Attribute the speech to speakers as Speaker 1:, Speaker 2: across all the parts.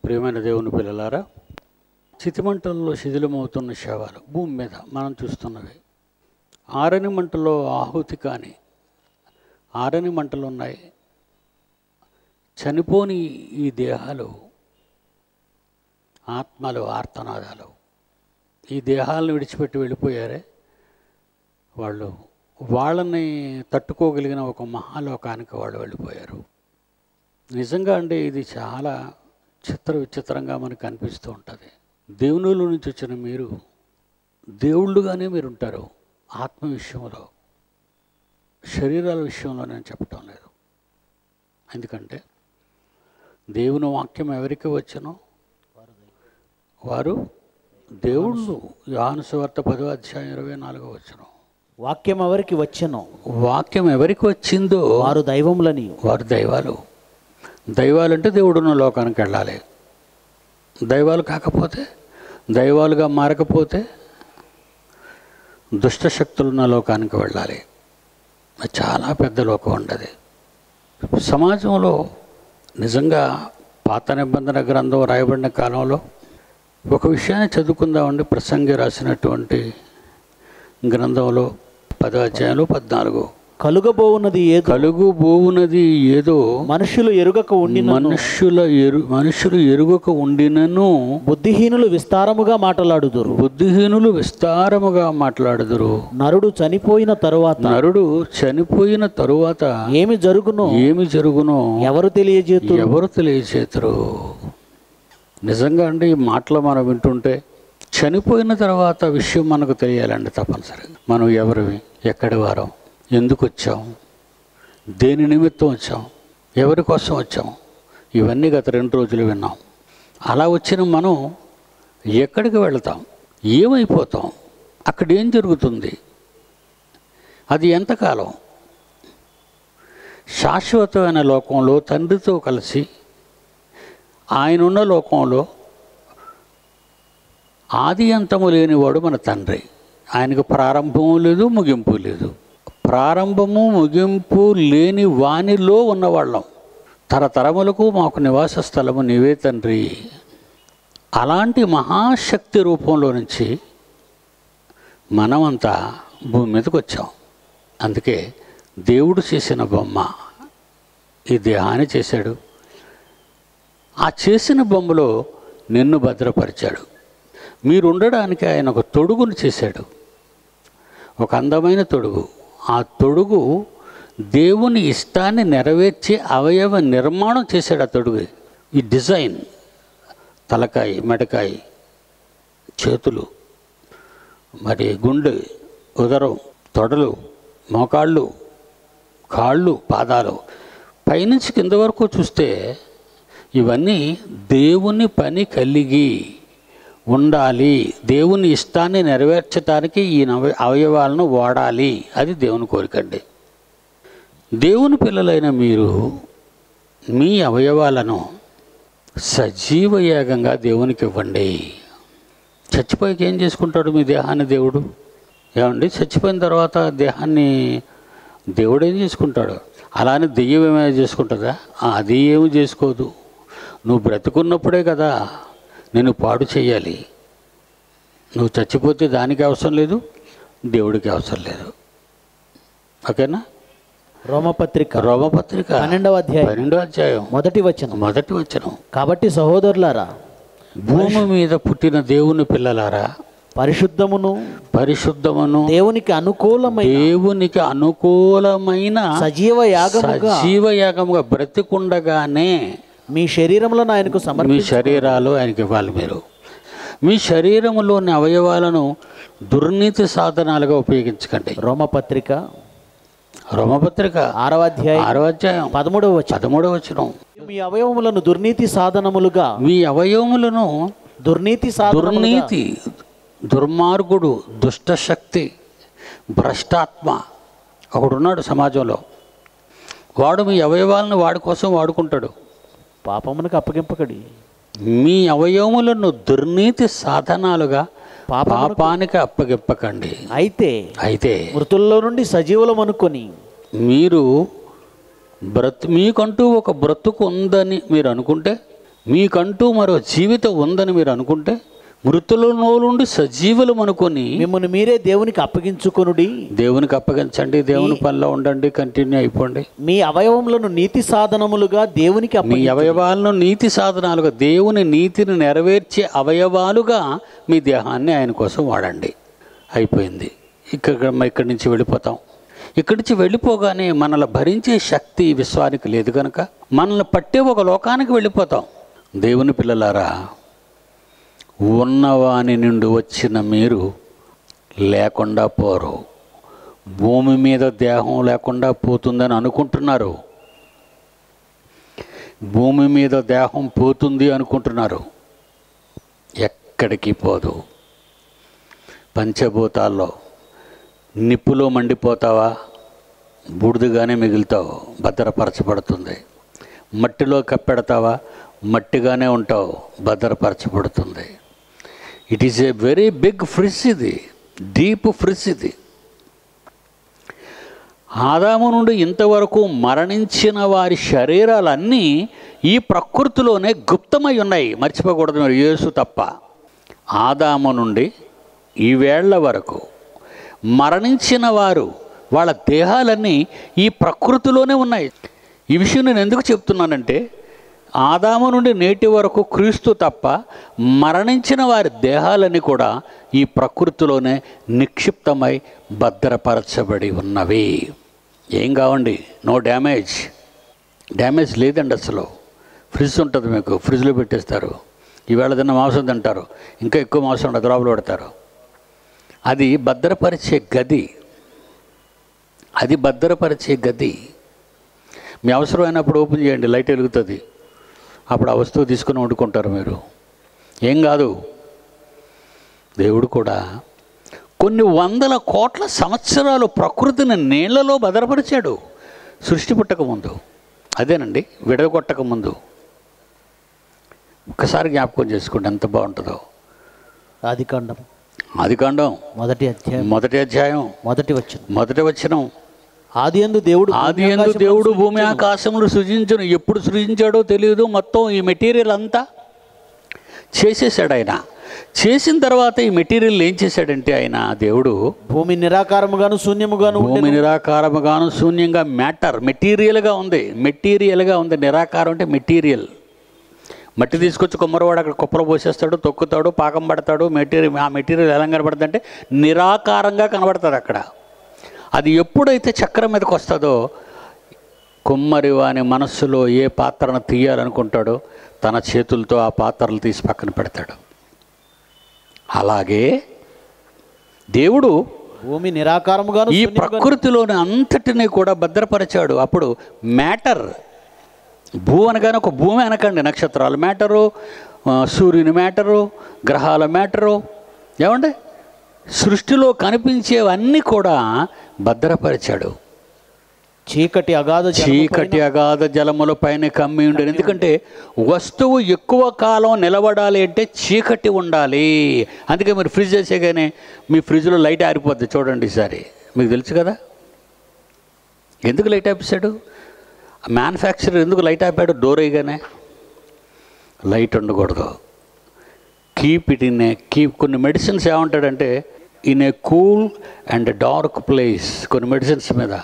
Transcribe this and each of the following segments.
Speaker 1: ప్రియమైన దేవుని పిల్లలారా, చితిమంటల్లో శిథిలమవుతున్న శవాలు భూమి మీద మనం చూస్తున్నవి. ఆరని మంటలో ఆహుతి కాని ఆరని మంటలు ఉన్నాయి. చనిపోని ఈ దేహాలు, ఆత్మలు, ఆర్తనాదాలు ఈ దేహాలను విడిచిపెట్టి వెళ్ళిపోయారే, వాళ్ళని తట్టుకోగలిగిన ఒక మహాలోకానికి వాళ్ళు వెళ్ళిపోయారు. నిజంగా అండి ఇది చాలా విచిత్రంగా మనకు అనిపిస్తూ ఉంటుంది. దేవునిలో నుంచి వచ్చిన మీరు దేవుళ్ళుగానే మీరు ఉంటారు. ఆత్మ విషయంలో, శరీరాల విషయంలో నేను చెప్పటం లేదు. ఎందుకంటే దేవుని వాక్యం ఎవరికి వచ్చనో వారు దేవుళ్ళు. యోహాను సువార్త 10:24
Speaker 2: వాక్యం ఎవరికి వచ్చనో,
Speaker 1: వాక్యం ఎవరికి వచ్చిందో
Speaker 2: వారు దైవములని,
Speaker 1: వారు దైవాలు. దైవాలు అంటే దేవుడున్న లోకానికి వెళ్ళాలి. దైవాలు కాకపోతే, దైవాలుగా మారకపోతే దుష్టశక్తులున్న లోకానికి వెళ్ళాలి. చాలా పెద్ద లోకం ఉండదు. సమాజంలో నిజంగా పాత నిబంధన గ్రంథం రాయబడిన కాలంలో ఒక విషయాన్ని చదువుకుందామండి. ప్రసంగి రాసినటువంటి గ్రంథంలో 10:14
Speaker 2: కలుగబోవున్నది
Speaker 1: ఏదో
Speaker 2: మనుషులు ఎరుగక ఉండి
Speaker 1: మనుషులు ఎరుగక ఉండినను
Speaker 2: బుద్ధిహీనులు విస్తారముగా మాట్లాడుదురు. నరుడు చనిపోయిన తరువాత ఏమి జరుగునో ఎవరు
Speaker 1: తెలియజేతురు. నిజంగా అండి ఈ మాటలు మనం వింటుంటే చనిపోయిన తర్వాత విషయం మనకు తెలియాలండి తప్పనిసరిగా. మనం ఎవరివి, ఎక్కడి వారం, ఎందుకు వచ్చాం, దేని నిమిత్తం వచ్చాం, ఎవరి కోసం వచ్చాం, ఇవన్నీ గత 2 రోజులు విన్నాం. అలా వచ్చిన మనం ఎక్కడికి వెళతాం, ఏమైపోతాం, అక్కడ ఏం జరుగుతుంది, అది ఎంతకాలం. శాశ్వతమైన లోకంలో తండ్రితో కలిసి ఆయనున్న లోకంలో ఆది అంతము లేనివాడు మన తండ్రి. ఆయనకు ప్రారంభము లేదు, ముగింపు లేదు. ప్రారంభము ముగింపు లేని వానిలో ఉన్నవాళ్ళం. తరతరములకు మాకు నివాస స్థలము నీవే తండ్రి. అలాంటి మహాశక్తి రూపంలో నుంచి మనమంతా భూమి మీదకి వచ్చాం. అందుకే దేవుడు చేసిన బొమ్మ ఈ దేహాన్ని చేశాడు. ఆ చేసిన బొమ్మలో నిన్ను భద్రపరిచాడు. మీరుండడానికి ఆయన ఒక తొడుగును చేశాడు, ఒక అందమైన తొడుగు. ఆ తొడుగు దేవుని ఇష్టాన్ని నెరవేర్చే అవయవ నిర్మాణం చేశాడు. ఆ తొడుగు, ఈ డిజైన్, తలకాయ, మెడకాయ, చేతులు, మరి గుండె, ఉదరం, తొడలు, మోకాళ్ళు, కాళ్ళు, పాదాలు, పైనుంచి కింద వరకు చూస్తే ఇవన్నీ దేవుని పని కలిగి ఉండాలి. దేవుని ఇష్టాన్ని నెరవేర్చడానికి ఈ అవయవాలను వాడాలి. అది దేవుని కోరికండి. దేవుని పిల్లలైన మీరు మీ అవయవాలను సజీవ యాగంగా దేవునికి ఇవ్వండి. చచ్చిపోయాక ఏం చేసుకుంటాడు మీ దేహాన్ని దేవుడు? ఏమండి, చచ్చిపోయిన తర్వాత దేహాన్ని దేవుడు ఏం చేసుకుంటాడు? అలానే దెయ్యం ఏమైనా చేసుకుంటుందా? అది ఏమి చేసుకోదు. నువ్వు బ్రతుకున్నప్పుడే కదా నేను పాడు చేయాలి. నువ్వు చచ్చిపోతే దానికి అవసరం లేదు, దేవుడికి అవసరం లేదు. ఓకేనా?
Speaker 2: రోమపత్రిక
Speaker 1: 12వ అధ్యాయం
Speaker 2: మొదటి వచనం. కాబట్టి సహోదరులారా,
Speaker 1: భూమి మీద పుట్టిన దేవుని పిల్లలారా,
Speaker 2: పరిశుద్ధమును
Speaker 1: దేవునికి అనుకూలమైన
Speaker 2: సజీవ
Speaker 1: యాగముగా బ్రతికుండగానే
Speaker 2: మీ శరీరములను ఆయనకు
Speaker 1: మీ శరీరాలు ఆయనకి ఇవ్వాలి. మీరు మీ శరీరములోని అవయవాలను దుర్నీతి సాధనాలుగా ఉపయోగించకండి.
Speaker 2: రోమపత్రిక
Speaker 1: 6వ అధ్యాయం
Speaker 2: 13వ వచనం. మీ అవయవములను దుర్నీతి
Speaker 1: దుర్మార్గుడు, దుష్టశక్తి, భ్రష్టాత్మ ఒకడున్నాడు సమాజంలో. వాడు మీ అవయవాలను వాడి కోసం వాడుకుంటాడు.
Speaker 2: పాపమునకు అప్పగింపకడి.
Speaker 1: మీ అవయవములను దుర్నీతి సాధనాలుగా పాపానికి అప్పగింపకండి. అయితే
Speaker 2: మృతుల్లో నుండి సజీవులం అనుకొని
Speaker 1: మీరు మీకంటూ ఒక బ్రతుకు ఉందని మీరు అనుకుంటే మీకంటూ మరో జీవితం ఉందని మీరు అనుకుంటే మృతులలో నుండి సజీవులం అనుకొని
Speaker 2: మిమ్మల్ని మీరే దేవునికి అప్పగించుకొనుడి.
Speaker 1: దేవునికి అప్పగించండి, దేవుని పనిలో ఉండండి, కంటిన్యూ అయిపోండి.
Speaker 2: మీ అవయవములను నీతి సాధనములుగా దేవునికి
Speaker 1: మీ అవయవాలను నీతి సాధనాలుగా, దేవుని నీతిని నెరవేర్చే అవయవాలుగా మీ దేహాన్ని ఆయన కోసం వాడండి. అయిపోయింది. ఇక్కడి నుంచి వెళ్ళిపోతాం. ఇక్కడి నుంచి వెళ్ళిపోగానే మనల్ని భరించే శక్తి విశ్వానికి లేదు కనుక మనల్ని పట్టే ఒక లోకానికి వెళ్ళిపోతాం. దేవుని పిల్లలారా, ఉన్నవాని నుండి వచ్చిన మీరు లేకుండా పోరు. భూమి మీద దేహం లేకుండా పోతుందని అనుకుంటున్నారు. భూమి మీద దేహం పోతుంది అనుకుంటున్నారు. ఎక్కడికి పోదు. పంచభూతాల్లో నిప్పులో మండిపోతావా, బూడిదగానే మిగులుతావు, భద్రపరచబడుతుంది. మట్టిలో కప్పెడతావా, మట్టిగానే ఉంటావు, భద్రపరచబడుతుంది. It is a very big fridge, ఇది డీప్ ఫ్రిజ్. ఇది ఆదాము నుండి ఇంతవరకు మరణించిన వారి శరీరాలన్నీ ఈ ప్రకృతిలోనే గుప్తమై ఉన్నాయి. మర్చిపోకూడదు మీరు, యేసు తప్ప. ఆదాము నుండి ఈవేళ్ల వరకు మరణించిన వారు వాళ్ళ దేహాలన్నీ ఈ ప్రకృతిలోనే ఉన్నాయి. ఈ విషయం నేను ఎందుకు చెప్తున్నానంటే, ఆదాము నుండి నేటి వరకు క్రీస్తు తప్ప మరణించిన వారి దేహాలన్నీ కూడా ఈ ప్రకృతిలోనే నిక్షిప్తమై భద్రపరచబడి ఉన్నవి. ఏం కావండి, నో డ్యామేజ్. డ్యామేజ్ లేదండి అసలు. ఫ్రిడ్జ్ ఉంటుంది మీకు, ఫ్రిడ్జ్లో పెట్టేస్తారు. ఈవేళ తిన్న మాంసం తింటారు, ఇంకా ఎక్కువ మాంసం ఉండదు, లోపల పెడతారు. అది భద్రపరిచే గది. అది భద్రపరిచే గది. మీ అవసరమైనప్పుడు ఓపెన్ చేయండి, లైట్ వెలుగుతుంది. అప్పుడు ఆ వస్తువు తీసుకుని వండుకుంటారు మీరు. ఏం కాదు. దేవుడు కూడా కొన్ని వందల కోట్ల సంవత్సరాలు ప్రకృతిని నీళ్లలో భద్రపరిచాడు సృష్టి పుట్టక ముందు. అదేనండి, విడగొట్టక ముందు. ఒక్కసారి జ్ఞాపకం చేసుకోండి, ఎంత బాగుంటుందో. ఆదికాండం మొదటి అధ్యాయం మొదటి వచనం.
Speaker 2: ఆదియందు
Speaker 1: దేవుడు భూమి ఆకాశములు సృజించును. ఎప్పుడు సృజించాడో తెలియదు. మొత్తం ఈ మెటీరియల్ అంతా చేసేసాడు ఆయన. చేసిన తర్వాత ఈ మెటీరియల్ ఏం చేశాడంటే ఆయన దేవుడు
Speaker 2: భూమి నిరాకారముగాను
Speaker 1: శూన్యంగా మెటీరియల్గా ఉంది. నిరాకారం అంటే మెటీరియల్. మట్టి తీసుకొచ్చి కుమ్మరవాడు అక్కడ కుప్పలు పోసేస్తాడు, తొక్కుతాడు, పాకం పడతాడు. ఆ మెటీరియల్ ఎలా కనబడుతుంది అంటే నిరాకారంగా కనబడుతుంది అక్కడ. అది ఎప్పుడైతే చక్రం మీదకి వస్తుందో, కుమ్మరి వాని మనస్సులో ఏ పాత్రను తీయాలనుకుంటాడో తన చేతులతో ఆ పాత్రలు తీసి పక్కన పెడతాడు. అలాగే దేవుడు
Speaker 2: భూమి నిరాకారముగాను
Speaker 1: ఈ ప్రకృతిలోని అంతటినీ కూడా భద్రపరిచాడు. అప్పుడు మ్యాటర్, భూ అనగానే ఒక భూమి అనకండి, నక్షత్రాల మ్యాటరు, సూర్యుని మ్యాటరు, గ్రహాల మ్యాటరు, ఏమండి సృష్టిలో కనిపించేవన్నీ కూడా భద్రపరిచాడు.
Speaker 2: చీకటి
Speaker 1: అగాధ జలముల పైన కమ్మి ఉండేది. ఎందుకంటే వస్తువు ఎక్కువ కాలం నిలబడాలి అంటే చీకటి ఉండాలి. అందుకే మీరు ఫ్రిడ్జ్ చేసేగానే మీ ఫ్రిడ్జ్లో లైట్ ఆరిపోద్ది చూడండి. ఈసారి మీకు తెలుసు కదా ఎందుకు లైట్ ఆపేశాడు. మ్యానుఫ్యాక్చరర్ ఎందుకు లైట్ ఆపాడు? డోర్ వేయగానే లైట్ ఉండకూడదు. కొన్ని మెడిసిన్స్ ఏమంటాడంటే in a cool and dark place. కొన్ని మెడిసిన్స్ మీద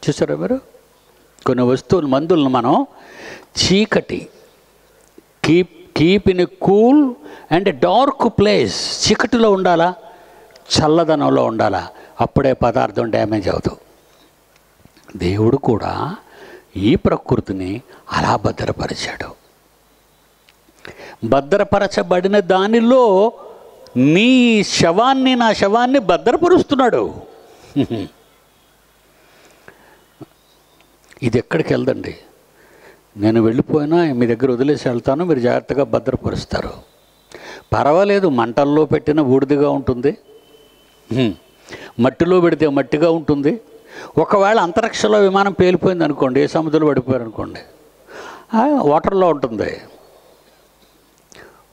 Speaker 1: చూసారా మీరు? కొన్ని వస్తువులు, మందులను మనం చీకటి, keep in a cool and dark place, చీకటిలో ఉండాలా, చల్లదనంలో ఉండాలా, అప్పుడే పదార్థం డ్యామేజ్ అవుతుంది. దేవుడు కూడా ఈ ప్రకృతిని అలా భద్రపరిచాడు. భద్రపరచబడిన దానిలో నీ శవాన్ని, నా శవాన్ని భద్రపరుస్తున్నాడు. ఇది ఎక్కడికి వెళ్దండి. నేను వెళ్ళిపోయినా మీ దగ్గర వదిలేసి వెళ్తాను, మీరు జాగ్రత్తగా భద్రపరుస్తారు. పర్వాలేదు, మంటల్లో పెట్టిన బూడిదగా ఉంటుంది, మట్టిలో పెడితే మట్టిగా ఉంటుంది. ఒకవేళ అంతరిక్షంలో విమానం పేలిపోయింది అనుకోండి, సముద్రంలో పడిపోయారు అనుకోండి, వాటర్లో ఉంటుంది.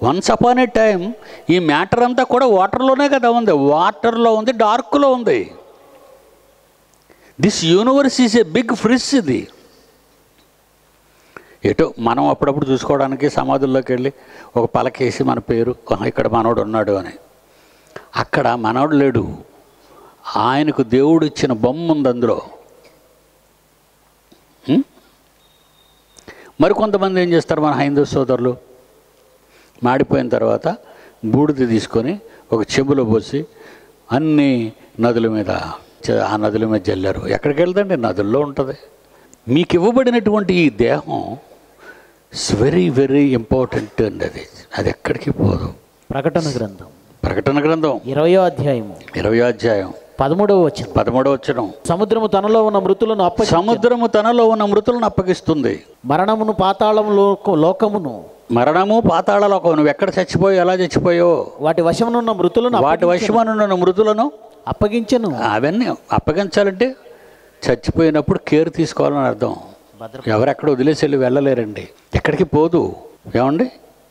Speaker 1: వన్స్ అపాన్ ఏ టైం ఈ మ్యాటర్ అంతా కూడా వాటర్లోనే కదా ఉంది. వాటర్లో ఉంది, డార్క్లో ఉంది. This universe is a big fridge. ఇది ఎటో మనం అప్పుడప్పుడు చూసుకోవడానికి సమాధుల్లోకి వెళ్ళి ఒక పలకేసి మన పేరు ఇక్కడ మనోడు ఉన్నాడు అని. అక్కడ మనోడు లేడు, ఆయనకు దేవుడు ఇచ్చిన బొమ్మ ఉంది అందులో. మరి కొంతమంది ఏం చేస్తారు మన హైందవ సోదరులు, మాడిపోయిన తర్వాత బూడిద తీసుకొని ఒక చెంబులో పోసి అన్ని నదుల మీద ఆ నదుల మీద జల్లారు. ఎక్కడికి వెళ్దండి? నదుల్లో ఉంటుంది. మీకు ఇవ్వబడినటువంటి ఈ దేహం ఇట్స్ వెరీ వెరీ ఇంపార్టెంట్ అండి. అది ఎక్కడికి పోదు.
Speaker 2: ప్రకటన గ్రంథం
Speaker 1: 20వ అధ్యాయం
Speaker 2: 13వ వచనం. సముద్రము తనలో ఉన్న మృతులను అప్పగిస్తుంది. మరణము పాతాళ లోకము
Speaker 1: నువ్వు ఎక్కడ చచ్చిపోయావు, ఎలా చచ్చిపోయావు,
Speaker 2: వాటి వశమునున్న
Speaker 1: మృతులను
Speaker 2: అప్పగించను.
Speaker 1: అవన్నీ అప్పగించాలంటే చచ్చిపోయినప్పుడు కేర్ తీసుకోవాలని అర్థం. ఎవరెక్కడ వదిలేసి వెళ్ళలేరండి, ఎక్కడికి పోదు. ఏమండి?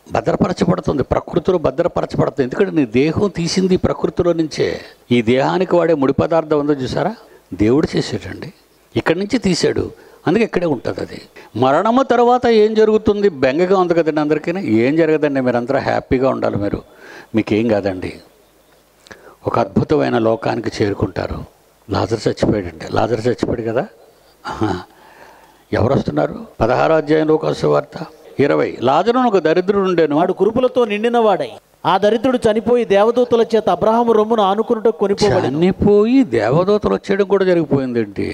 Speaker 1: భద్రపరచబడుతుంది, ప్రకృతిలో భద్రపరచబడుతుంది. ఎందుకంటే నీ దేహం తీసింది ప్రకృతిలో నుంచే. ఈ దేహానికి వాడే ముడి పదార్థం ఉందో చూసారా, దేవుడు చేసాడండి, ఇక్కడి నుంచి తీశాడు, అందుకే ఇక్కడే ఉంటుంది అది. మరణము తర్వాత ఏం జరుగుతుంది? బెంగగా ఉంది కదండి అందరికీ. ఏం జరగదండి, మీరందరూ హ్యాపీగా ఉండాలి. మీకేం కాదండి. ఒక అద్భుతమైన లోకానికి చేరుకుంటారు. లాజరు చచ్చిపోయాడు కదా. ఎవరు వస్తున్నారు? 16వ అధ్యాయం లూకాసు వార్త 20. లాజరును ఒక దరిద్రుడు ఉండేను,
Speaker 2: వాడు కురుపులతో నిండిన వాడై. ఆ దరిద్రుడు చనిపోయి దేవదూతల చేత అబ్రహాము రొమ్మును ఆనుకున్నట్టు
Speaker 1: చనిపోయి దేవదూతలు వచ్చేయడం కూడా జరిగిపోయిందండి.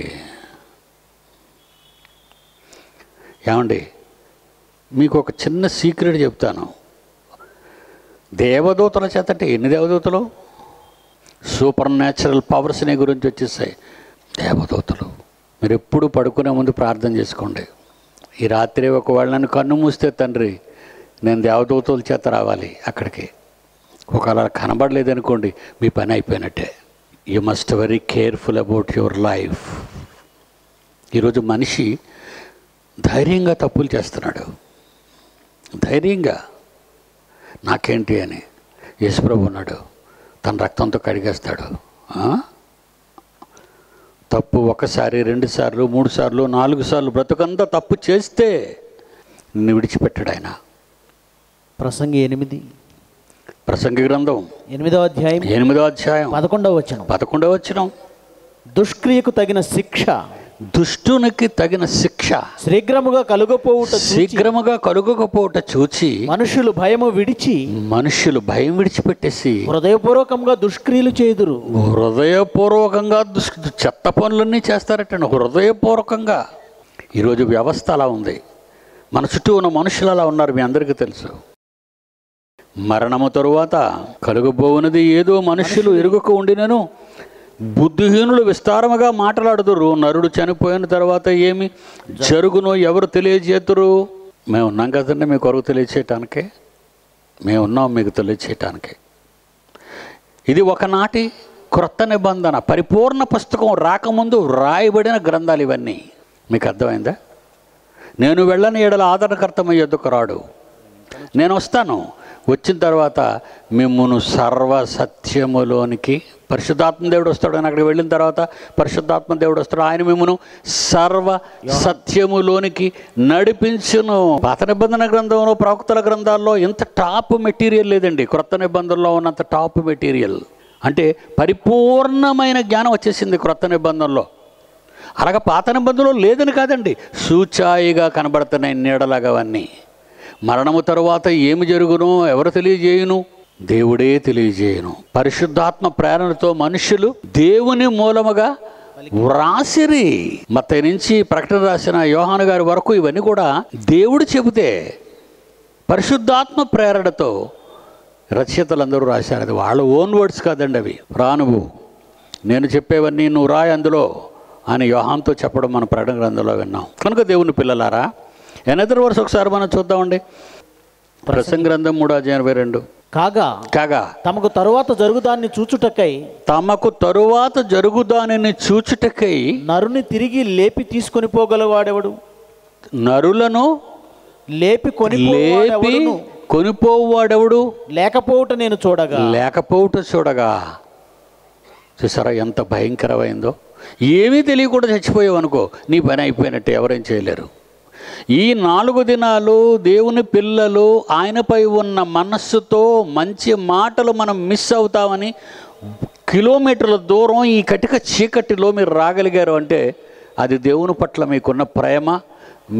Speaker 1: ఏమండి, మీకు ఒక చిన్న సీక్రెట్ చెప్తాను. దేవదూతల చేత అంటే ఎన్ని దేవదూతలు? సూపర్ న్యాచురల్ పవర్స్ని గురించి వచ్చేసాయి దేవదూతలు. మీరు ఎప్పుడు పడుకునే ముందు ప్రార్థన చేసుకోండి. ఈ రాత్రి ఒకవేళ నన్ను కన్ను మూస్తే తండ్రి, నేను దేవదూతల చేత రావాలి అక్కడికి. ఒకవేళ కనబడలేదనుకోండి, మీ పని అయిపోయినట్టే. You must very careful about your life. ఈరోజు మనిషి ధైర్యంగా తప్పులు చేస్తున్నాడు. ధైర్యంగా నాకేంటి అని. యేసుప్రభు ఉన్నాడు, తన రక్తంతో కడిగేస్తాడు. తప్పు 1 సారి 2 సార్లు 3 సార్లు 4 సార్లు బ్రతుకంతా తప్పు చేస్తే నిన్ను విడిచిపెట్టాడు ఆయన. ప్రసంగి గ్రంథం
Speaker 2: 8వ అధ్యాయం 11వ వచనం. దుష్క్రియకు తగిన శిక్ష,
Speaker 1: దుష్టునికి తగిన శిక్ష
Speaker 2: శీఘ్రముగా
Speaker 1: కలుగకపోవుట చూచి
Speaker 2: మనుషులు భయం
Speaker 1: విడిచిపెట్టేసి
Speaker 2: హృదయపూర్వకంగా దుష్క్రియలు చేదురు.
Speaker 1: హృదయపూర్వకంగా చెత్త పనులన్నీ చేస్తారటండి. హృదయపూర్వకంగా. ఈరోజు వ్యవస్థ అలా ఉంది. మన చుట్టూ ఉన్న మనుషులు అలా ఉన్నారు, మీ అందరికీ తెలుసు. మరణము తరువాత కలుగబోవునది ఏదో మనుషులు ఎరుగక ఉండినను బుద్ధిహీనులు విస్తారముగా మాట్లాడుదురు. నరుడు చనిపోయిన తర్వాత ఏమి జరుగునో ఎవరు తెలియజేతురు? మేము ఉన్నాం కదండి మీ కొరకు తెలియచేయటానికే. మీకు తెలియచేయటానికే. ఇది ఒకనాటి క్రొత్త నిబంధన పరిపూర్ణ పుస్తకం రాకముందు రాయబడిన గ్రంథాలు ఇవన్నీ. మీకు అర్థమైందా? నేను వెళ్ళని ఎడల ఆదరణకర్త మీ యొద్దకు రాడు. నేను వస్తాను, వచ్చిన తర్వాత మిమ్మును సర్వసత్యములోనికి, పరిశుద్ధాత్మ దేవుడు వస్తాడు. ఆయన అక్కడికి వెళ్ళిన తర్వాత పరిశుద్ధాత్మ దేవుడు వస్తాడు, ఆయన మిమ్మును సర్వ సత్యములోనికి నడిపించును. పాత నిబంధన గ్రంథంలో, ప్రవక్తల గ్రంథాల్లో ఇంత టాప్ మెటీరియల్ లేదండి. క్రొత్త నిబంధనలో ఉన్నంత టాప్ మెటీరియల్. అంటే పరిపూర్ణమైన జ్ఞానం వచ్చేసింది క్రొత్త నిబంధనలో. అలాగే పాత నిబంధనలో లేదని కాదండి, సూచాయిగా కనబడుతున్నాయి నీడలాగా అవన్నీ. మరణము తరువాత ఏమి జరుగునో ఎవరు తెలియజేయును? దేవుడే తెలియజేయును. పరిశుద్ధాత్మ ప్రేరణతో మనుషులు దేవుని మూలముగా వ్రాసిరి. మత్తయి నుంచి ప్రకటన రాసిన యోహాను గారి వరకు ఇవన్నీ కూడా దేవుడు చెబితే పరిశుద్ధాత్మ ప్రేరణతో రచయితలందరూ రాశారు. అది వాళ్ళ ఓన్ వర్డ్స్ కాదండి అవి. రానువు నేను చెప్పేవన్నీ నువ్వు రాయి అందులో అని యోహానుతో చెప్పడం మన ప్రకటన గ్రంథంలో విన్నాం. కనుక దేవుని పిల్లలారా, ఎనదర్ వర్స్ ఒకసారి మనం చూద్దామండి. ప్రసంగి గ్రంథం 3:22. కాగా
Speaker 2: తమకు తరువాత జరుగుదానిని చూచుటకై నరుని తిరిగి లేపి తీసుకొని పోగలవాడెవడు?
Speaker 1: నరులను
Speaker 2: లేపి
Speaker 1: కొనిపోవాడెవడు?
Speaker 2: లేకపోవుట చూడగా.
Speaker 1: చూసారా ఎంత భయంకరమైందో? ఏమీ తెలియకుండా చచ్చిపోయావు అనుకో, నీ పని అయిపోయినట్టే, ఎవరేం చేయలేరు. ఈ 4 దినాలు దేవుని పిల్లలు ఆయనపై ఉన్న మనస్సుతో మంచి మాటలు మనం మిస్ అవుతామని కిలోమీటర్ల దూరం ఈ కటిక చీకటిలో మీరు రాగలిగారు అంటే అది దేవుని పట్ల మీకున్న ప్రేమ,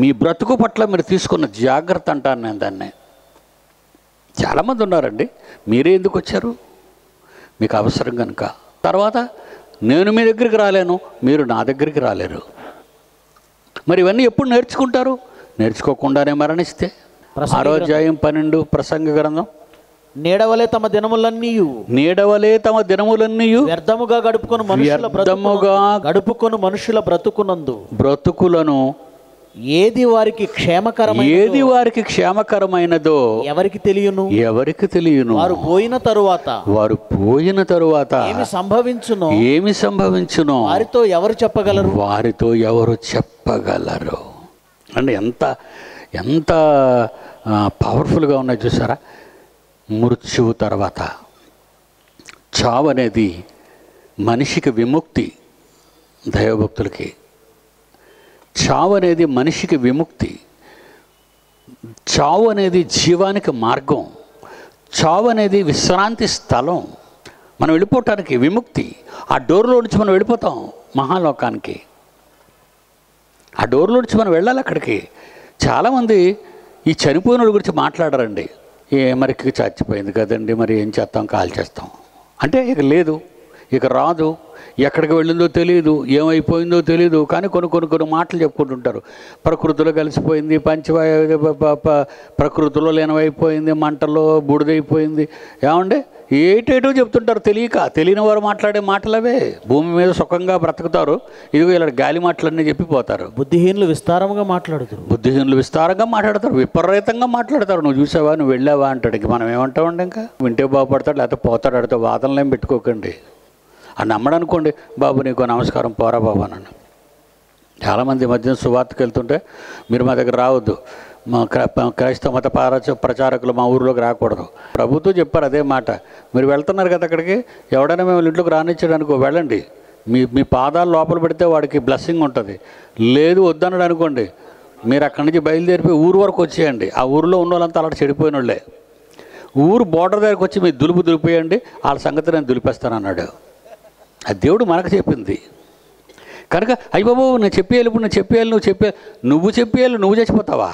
Speaker 1: మీ బ్రతుకు పట్ల మీరు తీసుకున్న జాగ్రత్త అంటాను నేను దాన్ని. చాలామంది ఉన్నారండి, మీరే ఎందుకు వచ్చారు? మీకు అవసరం కనుక. తర్వాత నేను మీ దగ్గరికి రాలేను, మీరు నా దగ్గరికి రాలేరు. మరి ఇవన్నీ ఎప్పుడు నేర్చుకుంటారు? నేర్చుకోకుండానే మరణిస్తే. 6వ అధ్యాయం 12 ప్రసంగ గ్రంథం.
Speaker 2: నీడవలే తమ దినములన్నీ వ్యర్థముగా గడుపుకొని మనుషుల బ్రతుకులను ఏది వారికి క్షేమకరమైనదో ఎవరికి తెలియను. వారు పోయిన తరువాత ఏమి సంభవించునో వారితో ఎవరు చెప్పగలరు? అంటే ఎంత పవర్ఫుల్గా ఉన్నాయి చూసారా. మృత్యువు తర్వాత చావు అనేది మనిషికి విముక్తి. దైవభక్తులకి చావు అనేది మనిషికి విముక్తి. చావు అనేది జీవానికి మార్గం. చావు అనేది విశ్రాంతి స్థలం. మనం వెళ్ళిపోవటానికి విముక్తి. ఆ డోర్లో నుంచి మనం వెళ్ళిపోతాం మహాలోకానికి. ఆ డోర్లో నుంచి మనం వెళ్ళాలి అక్కడికి. చాలామంది ఈ చనిపోయిన వాళ్ళ గురించి మాట్లాడరండి. మరికి చచ్చిపోయింది కదండి, మరి ఏం చేస్తాం, కాల్ చేస్తాం అంటే ఇక లేదు, ఇక రాదు, ఎక్కడికి వెళ్ళిందో తెలియదు, ఏమైపోయిందో తెలియదు. కానీ కొన్ని మాటలు చెప్పుకుంటుంటారు. ప్రకృతిలో కలిసిపోయింది, ప్రకృతిలో లీనమైపోయింది, మంటల్లో బూడిదైపోయింది. ఏమంటే ఏటేటో చెప్తుంటారు తెలియని వారు మాట్లాడే మాటలు అవే. భూమి మీద సుఖంగా బ్రతుకుతారు, ఇదిగో ఇలా గాలి మాటలన్నీ చెప్పిపోతారు. బుద్ధిహీనులు విస్తారంగా మాట్లాడతారు, విపరీతంగా మాట్లాడతారు. నువ్వు చూసావా, నువ్వు వెళ్ళావా అంటాడు. ఇంక మనం ఏమంటామండి? ఇంకా వింటే బాగుపడతాడు, లేకపోతే పోతాడు. అడితే వాదనలు ఏం పెట్టుకోకండి. అని నమ్మడనుకోండి, బాబు నీకు నమస్కారం, పోరా బాబు అన్నాను. చాలామంది మధ్యన సువార్తకు వెళ్తుంటే మీరు మా దగ్గర రావద్దు, మా క్రైస్తవ మత ప్రచారకులు మా ఊరిలోకి రాకూడదు. ప్రభుత్వం చెప్పారు అదే మాట. మీరు వెళ్తున్నారు కదా అక్కడికి, ఎవడైనా మేము ఇంట్లోకి రానిచ్చాడు అనుకో, వెళ్ళండి. మీ పాదాలు లోపల పెడితే వాడికి బ్లెస్సింగ్ ఉంటుంది. లేదు వద్దన్నాడు అనుకోండి, మీరు అక్కడి నుంచి బయలుదేరిపోయి ఊరు వరకు వచ్చేయండి. ఆ ఊరిలో ఉన్న వాళ్ళంతా అలా చెడిపోయిన వాళ్ళే. ఊరు బోర్డర్ దగ్గరికి వచ్చి మీరు దులిపేయండి, వాళ్ళ సంగతి నేను దులిపేస్తాను అన్నాడు. అది దేవుడు మనకు చెప్పింది కనుక. అయ్యబాబు నేను చెప్పేయాలి, ఇప్పుడు నువ్వు చెప్పేయాలి, నువ్వు చచ్చిపోతావా?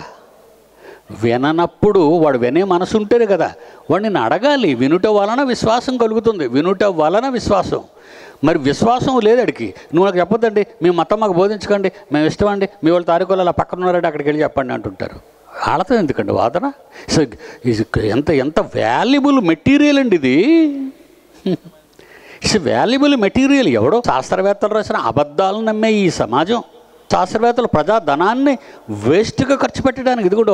Speaker 2: విననప్పుడు వాడు వినే మనసు ఉంటేనే కదా వాడు నిన్ను అడగాలి. వినుట వలన విశ్వాసం కలుగుతుంది, మరి విశ్వాసం లేదడికి. నువ్వు నాకు చెప్పొద్దండి, మీ మతం మాకు బోధించకండి, మేము ఇష్టమండి, మీ వాళ్ళ తారీఖులు అలా పక్కన ఉన్నారంటే అక్కడికి వెళ్ళి చెప్పండి అంటుంటారు. ఆడతాం ఎందుకండి వాదన? ఎంత వాల్యుబుల్ మెటీరియల్ అండి ఇది. It's valuable material. ఎవడో శాస్త్రవేత్తలు రాసిన అబద్ధాలను నమ్మే ఈ సమాజం, శాస్త్రవేత్తలు ప్రజాధనాన్ని వేస్ట్గా ఖర్చు పెట్టడానికి, ఇది కూడా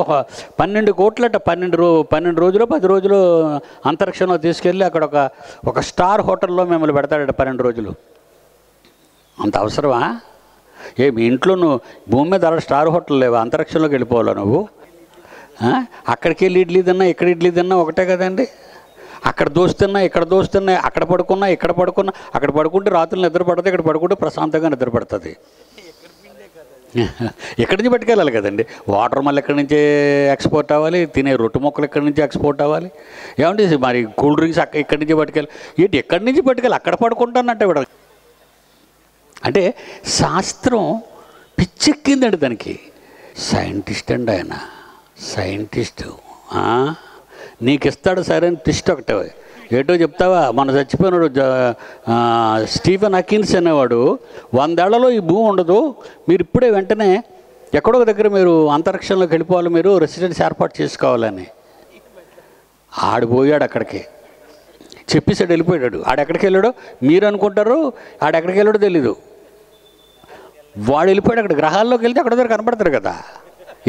Speaker 2: 12 కోట్లట 12 రోజులు 10 రోజులు అంతరిక్షంలో తీసుకెళ్ళి అక్కడ ఒక స్టార్ హోటల్లో మిమ్మల్ని పెడతాడట 12 రోజులు. అంత అవసరమా? మీ ఇంట్లో నువ్వు భూమి మీద అలా స్టార్ హోటల్ లేవా? అంతరిక్షంలోకి వెళ్ళిపోవాలా నువ్వు? అక్కడికి వెళ్ళి ఇడ్లీ తిన్నా, ఇక్కడ ఇడ్లీ తిన్నా ఒకటే కదండి. అక్కడ దోస్తున్నా, ఇక్కడ దోస్తున్నా, అక్కడ పడుకున్నా, అక్కడ పడుకుంటే రాత్రులు నిద్ర పడుతుంది, ఇక్కడ పడుకుంటే ప్రశాంతంగా నిద్ర పడుతుంది. ఎక్కడి నుంచి పట్టుకెళ్ళాలి కదండి. వాటర్ మళ్ళీ ఎక్కడి నుంచే ఎక్స్పోర్ట్ అవ్వాలి, తినే రొట్టె మొక్కలు ఎక్కడి నుంచి ఎక్స్పోర్ట్ అవ్వాలి. ఏమంటే మరి కూల్ డ్రింక్స్ ఇక్కడి నుంచి పట్టుకెళ్ళి, ఎక్కడి నుంచి పట్టుకెళ్ళి అక్కడ పడుకుంటానంటే కూడా. అంటే శాస్త్రం పిచ్చెక్కిందండి దానికి. సైంటిస్ట్ అండి ఆయన, సైంటిస్టు. నీకు ఇస్తాడు సరైన టిస్ట్ ఒకటే, ఏటో చెప్తావా? మన చచ్చిపోయినాడు స్టీఫెన్ హాకిన్స్ అనేవాడు, 100 ఏళ్లలో ఈ భూమి ఉండదు, మీరు ఇప్పుడే వెంటనే ఎక్కడో దగ్గర మీరు అంతరిక్షంలోకి వెళ్ళిపోవాలి, మీరు రెసిడెన్స్ ఏర్పాటు చేసుకోవాలని. ఆడిపోయాడు అక్కడికి, చెప్పేసాడు, వెళ్ళిపోయాడు. ఆడెక్కడికి వెళ్ళాడో మీరు అనుకుంటారు, ఆడెక్కడికి వెళ్ళాడో తెలీదు. వాడు వెళ్ళిపోయాడు అక్కడ. గ్రహాల్లోకి వెళ్తే అక్కడ దగ్గర కనపడతారు కదా